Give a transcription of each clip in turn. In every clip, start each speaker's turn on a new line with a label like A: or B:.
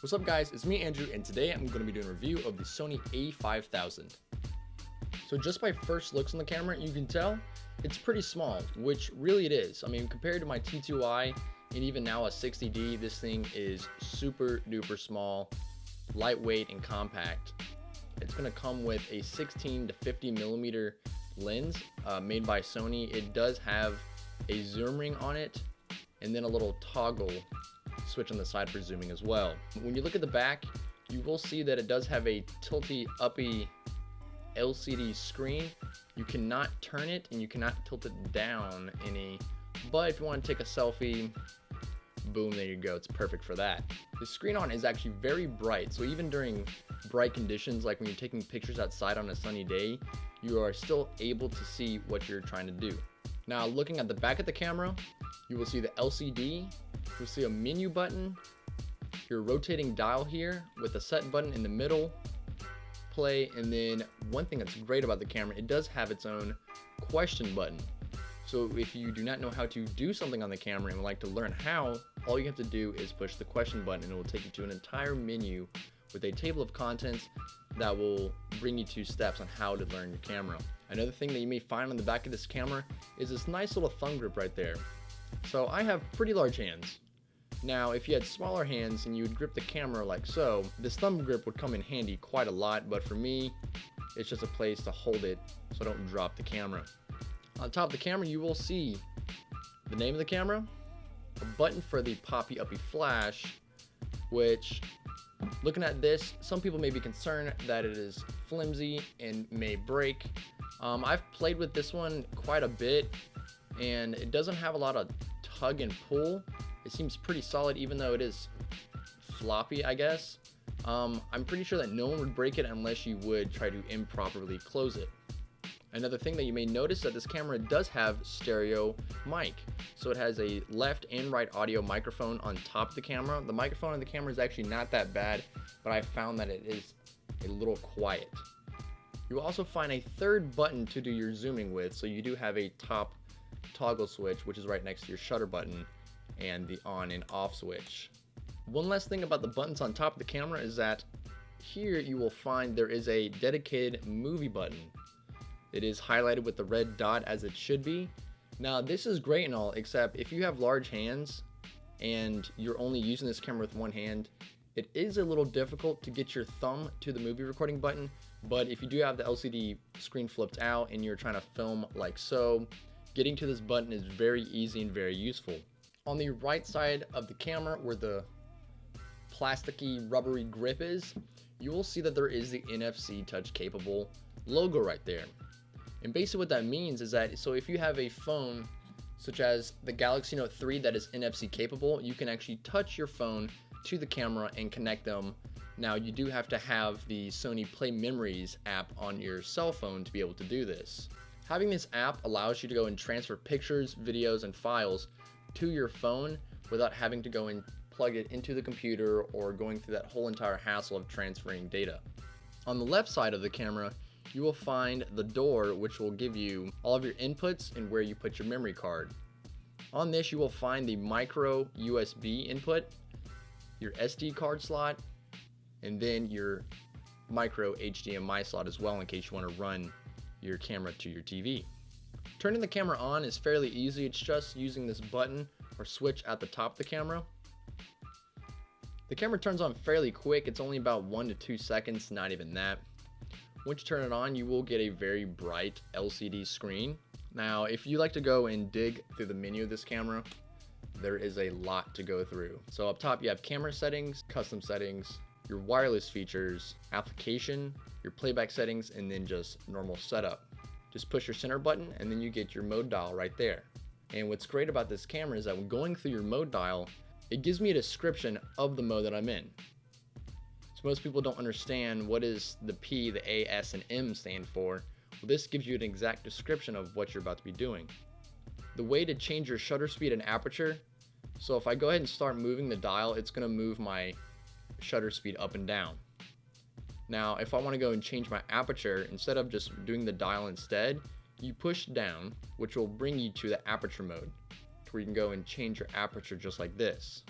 A: What's up guys, it's me Andrew, and today I'm going to be doing a review of the Sony a5000. So just by first looks on the camera, you can tell it's pretty small, which really it is. I mean, compared to my T2i and even now a 60D, this thing is super duper small, lightweight and compact. It's going to come with a 16 to 50 millimeter lens made by Sony. It does have a zoom ring on it and then a little toggle switch on the side for zooming as well. When you look at the back, you will see that it does have a tilty uppy LCD screen. You cannot turn it and you cannot tilt it down any, but if you want to take a selfie, boom, there you go, it's perfect for that. The screen on is actually very bright, so even during bright conditions, like when you're taking pictures outside on a sunny day, you are still able to see what you're trying to do. Now looking at the back of the camera, you will see the LCD, you'll see a menu button, your rotating dial here with a set button in the middle, play, and then one thing that's great about the camera, it does have its own question button. So if you do not know how to do something on the camera and would like to learn how, all you have to do is push the question button and it will take you to an entire menu with a table of contents that will bring you to steps on how to learn your camera. Another thing that you may find on the back of this camera is this nice little thumb grip right there. So I have pretty large hands. Now if you had smaller hands and you would grip the camera like so, this thumb grip would come in handy quite a lot, but for me, it's just a place to hold it so I don't drop the camera. On top of the camera, you will see the name of the camera, a button for the poppy uppy flash, which, looking at this, some people may be concerned that it is flimsy and may break. I've played with this one quite a bit and it doesn't have a lot of tug and pull. It seems pretty solid even though it is floppy, I guess. I'm pretty sure that no one would break it unless you would try to improperly close it. Another thing that you may notice that this camera does have stereo mic. So it has a left and right audio microphone on top of the camera. The microphone on the camera is actually not that bad, but I found that it is a little quiet. You will also find a third button to do your zooming with, so you do have a top toggle switch, which is right next to your shutter button, and the on and off switch. One last thing about the buttons on top of the camera is that here you will find there is a dedicated movie button. It is highlighted with the red dot as it should be. Now this is great and all, except if you have large hands and you're only using this camera with one hand, it is a little difficult to get your thumb to the movie recording button, but if you do have the LCD screen flipped out and you're trying to film like so, getting to this button is very easy and very useful. On the right side of the camera where the plasticky rubbery grip is, you will see that there is the NFC touch capable logo right there. And basically what that means is that, so if you have a phone such as the Galaxy Note 3 that is NFC capable, you can actually touch your phone to the camera and connect them. Now you do have to have the Sony Play Memories app on your cell phone to be able to do this. Having this app allows you to go and transfer pictures, videos, and files to your phone without having to go and plug it into the computer or going through that whole entire hassle of transferring data. On the left side of the camera, you will find the door, which will give you all of your inputs and where you put your memory card. On this, you will find the micro USB input, your SD card slot, and then your micro HDMI slot as well in case you want to run your camera to your TV. Turning the camera on is fairly easy. It's just using this button or switch at the top of the camera. The camera turns on fairly quick. It's only about 1 to 2 seconds, not even that. Once you turn it on, you will get a very bright LCD screen. Now, if you like to go and dig through the menu of this camera, there is a lot to go through. So up top, you have camera settings, custom settings, your wireless features, application, your playback settings, and then just normal setup. Just push your center button and then you get your mode dial right there. And what's great about this camera is that when going through your mode dial, it gives me a description of the mode that I'm in. So most people don't understand what is the P, the A, S, and M stand for. Well, this gives you an exact description of what you're about to be doing. The way to change your shutter speed and aperture, so if I go ahead and start moving the dial, it's going to move my shutter speed up and down. Now if I want to go and change my aperture, instead of just doing the dial instead, you push down, which will bring you to the aperture mode, to where you can go and change your aperture just like this.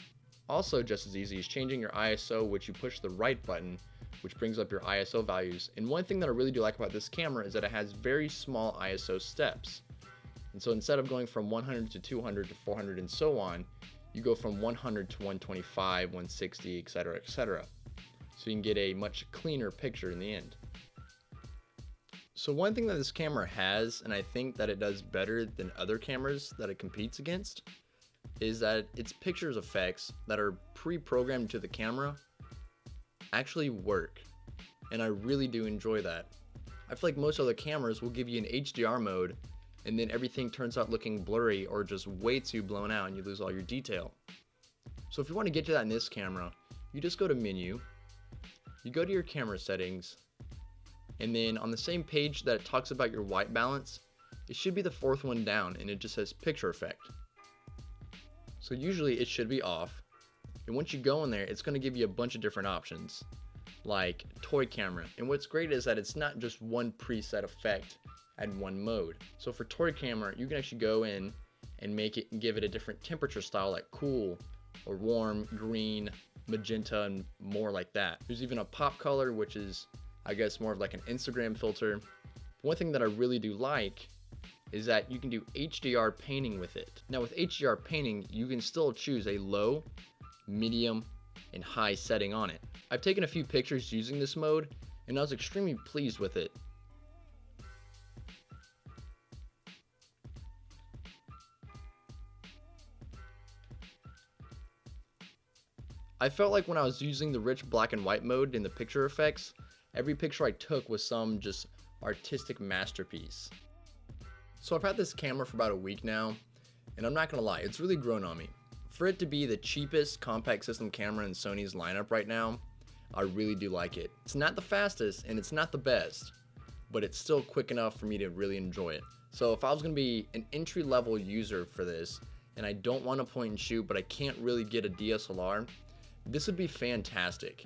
A: Also just as easy is changing your ISO, which you push the right button, which brings up your ISO values. And one thing that I really do like about this camera is that it has very small ISO steps. And so instead of going from 100 to 200 to 400 and so on, you go from 100 to 125, 160, etc., etc. So you can get a much cleaner picture in the end. So one thing that this camera has, and I think that it does better than other cameras that it competes against, is that its pictures effects that are pre-programmed to the camera actually work. And I really do enjoy that. I feel like most other cameras will give you an HDR mode and then everything turns out looking blurry or just way too blown out and you lose all your detail. So if you want to get to that in this camera, you just go to menu, you go to your camera settings, and then on the same page that it talks about your white balance, it should be the fourth one down and it just says picture effect. So usually it should be off, and once you go in there, it's going to give you a bunch of different options like toy camera. And what's great is that it's not just one preset effect and one mode. So for toy camera, you can actually go in and make it and give it a different temperature style like cool or warm, green, magenta, and more like that. There's even a pop color, which is I guess more of like an Instagram filter. One thing that I really do like is that you can do HDR painting with it. Now with HDR painting, you can still choose a low, medium, and high setting on it. I've taken a few pictures using this mode and I was extremely pleased with it. I felt like when I was using the rich black and white mode in the picture effects, every picture I took was some just artistic masterpiece. So I've had this camera for about a week now, and I'm not gonna lie, it's really grown on me. For it to be the cheapest compact system camera in Sony's lineup right now, I really do like it. It's not the fastest and it's not the best, but it's still quick enough for me to really enjoy it. So if I was gonna be an entry-level user for this, and I don't want to point and shoot, but I can't really get a DSLR, this would be fantastic.